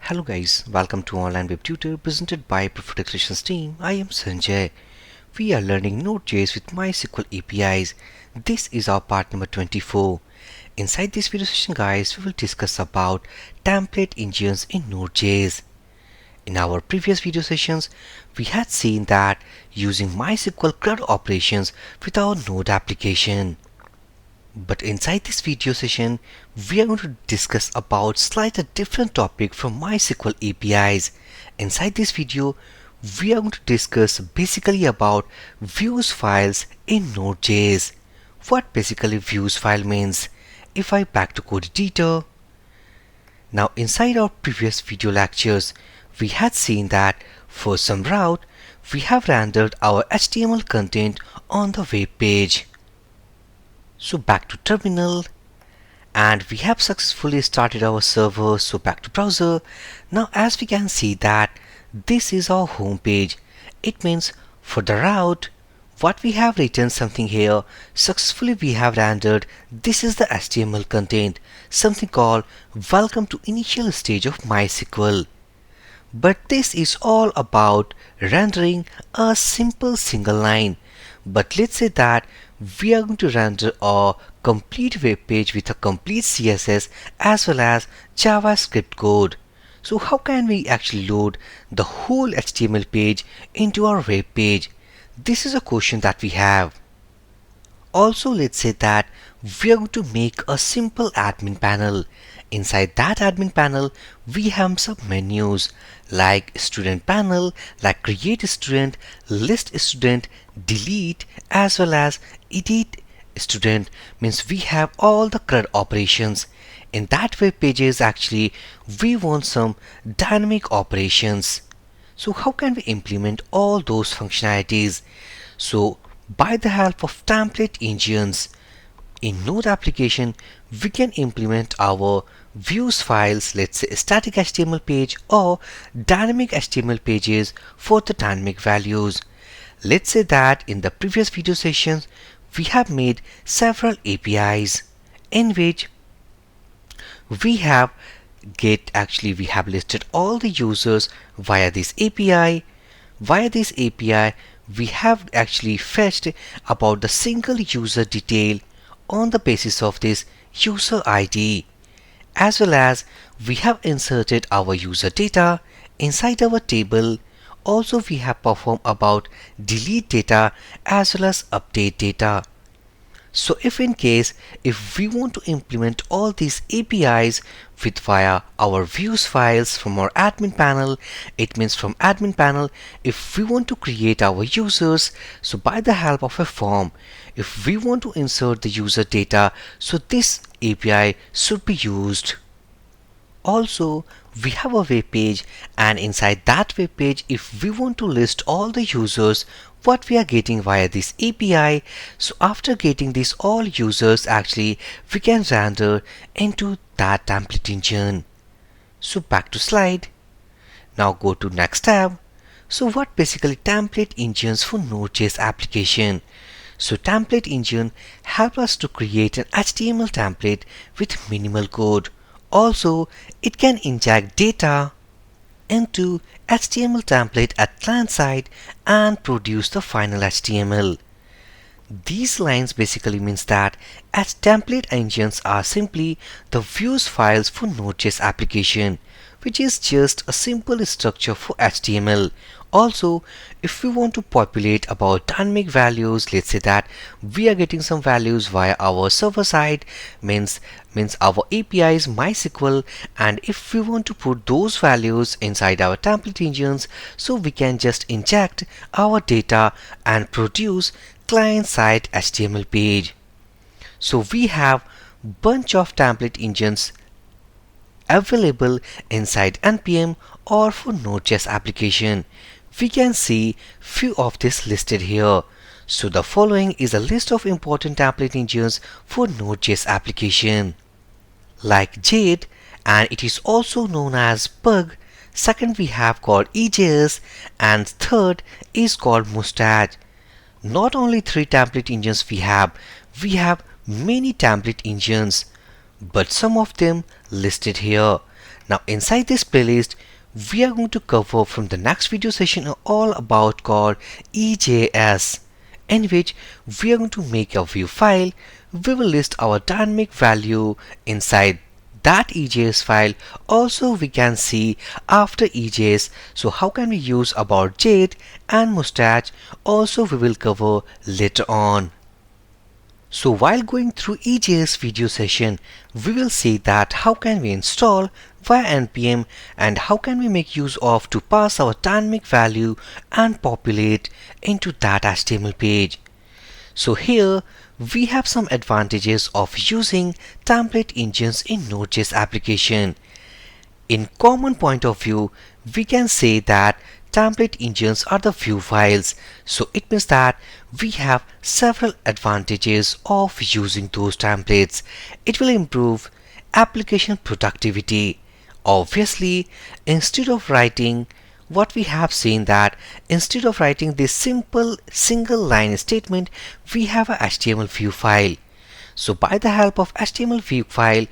Hello guys, welcome to Online Web Tutor presented by Preferred Expressions team. I am Sanjay. We are learning Node.js with MySQL APIs. This is our part number 24. Inside this video session guys, we will discuss about template engines in Node.js. In our previous video sessions, we had seen that using MySQL CRUD operations with our Node application. But inside this video session, we are going to discuss about slightly different topic from MySQL APIs. Inside this video, we are going to discuss basically about views files in Node.js. What basically views file means. If I back to code editor. Now inside our previous video lectures, we had seen that for some route, we have rendered our HTML content on the web page. So back to terminal, and we have successfully started our server. So back to browser. Now as we can see that this is our home page. It means for the route what we have written something here, successfully we have rendered. This is the HTML content, something called welcome to initial stage of MySQL. But this is all about rendering a simple single line. But let's say that we are going to render a complete web page with a complete CSS as well as JavaScript code. So how can we actually load the whole HTML page into our web page? This is a question that we have. Also, let's say that we are going to make a simple admin panel. Inside that admin panel, we have some menus like student panel, like create student, list student, delete, as well as edit student. Means we have all the CRUD operations. In that web pages actually we want some dynamic operations. So how can we implement all those functionalities? So by the help of template engines in Node application, we can implement our views files, let's say static HTML page or dynamic HTML pages for the dynamic values. Let's say that in the previous video sessions, we have made several APIs in which we have we have listed all the users via this API. Via this API, we have actually fetched about the single user detail on the basis of this user ID, as well as we have inserted our user data inside our table. Also we have performed about delete data as well as update data. So if we want to implement all these APIs with via our views files from our admin panel, it means from admin panel, if we want to create our users, so by the help of a form, if we want to insert the user data, so this API should be used. Also, we have a web page, and inside that web page, if we want to list all the users what we are getting via this API, so after getting these all users actually we can render into that template engine. So back to slide. Now go to next tab. So what basically template engines for Node.js application? So template engine help us to create an HTML template with minimal code. Also, it can inject data into HTML template at client side and produce the final HTML. These lines basically means that as template engines are simply the views files for Node.js application, which is just a simple structure for HTML. Also, if we want to populate about dynamic values, let's say that we are getting some values via our server side, means our API is MySQL, and if we want to put those values inside our template engines, so we can just inject our data and produce client-side HTML page. So we have bunch of template engines available inside NPM or for Node.js application. We can see few of this listed here. So the following is a list of important template engines for Node.js application, like Jade, and it is also known as Bug. Second we have called EJS, and third is called Mustache. Not only 3 template engines we have many template engines, but some of them listed here. Now inside this playlist, we are going to cover from the next video session all about called EJS, in which we are going to make a view file. We will list our dynamic value inside that EJS file. Also we can see after EJS, so how can we use about Jade and Mustache, also we will cover later on. So while going through EJS video session, we will see that how can we install via npm and how can we make use of to pass our dynamic value and populate into that HTML page. So here we have some advantages of using template engines in Node.js application. In common point of view, we can say that template engines are the view files. So it means that we have several advantages of using those templates. It will improve application productivity. Obviously, instead of writing what we have seen that instead of writing this simple single line statement, we have a HTML view file. So by the help of HTML view file,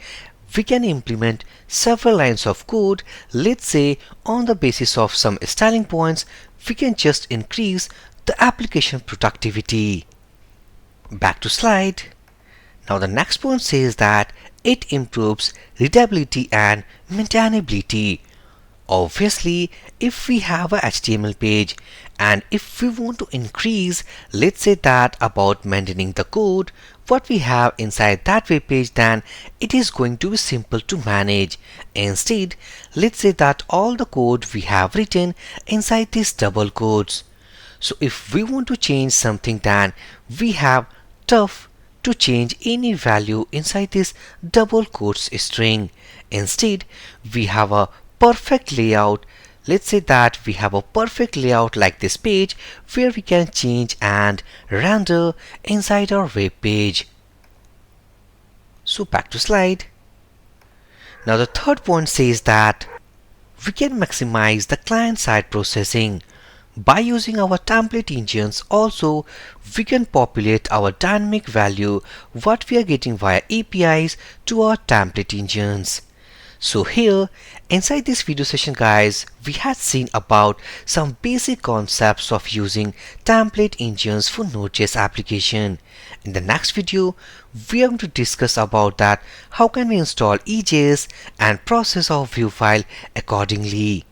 we can implement several lines of code. Let's say on the basis of some styling points, we can just increase the application productivity. Back to slide. Now the next point says that it improves readability and maintainability. Obviously, if we have a HTML page and if we want to increase, let's say that about maintaining the code, what we have inside that web page, then it is going to be simple to manage. Instead, let's say that all the code we have written inside these double quotes. So if we want to change something, then we have tough to change any value inside this double quotes string. Instead, we have a perfect layout. Let's say that we have a perfect layout like this page where we can change and render inside our web page. So back to slide. Now the third point says that we can maximize the client-side processing. By using our template engines, also we can populate our dynamic value what we are getting via APIs to our template engines. So here inside this video session guys, we had seen about some basic concepts of using template engines for Node.js application. In the next video, we are going to discuss about that how can we install EJS and process our view file accordingly.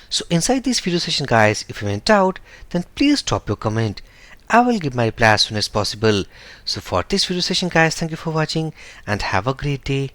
So inside this video session guys, if you went out, then please drop your comment. I will give my reply as soon as possible. So for this video session guys, thank you for watching and have a great day.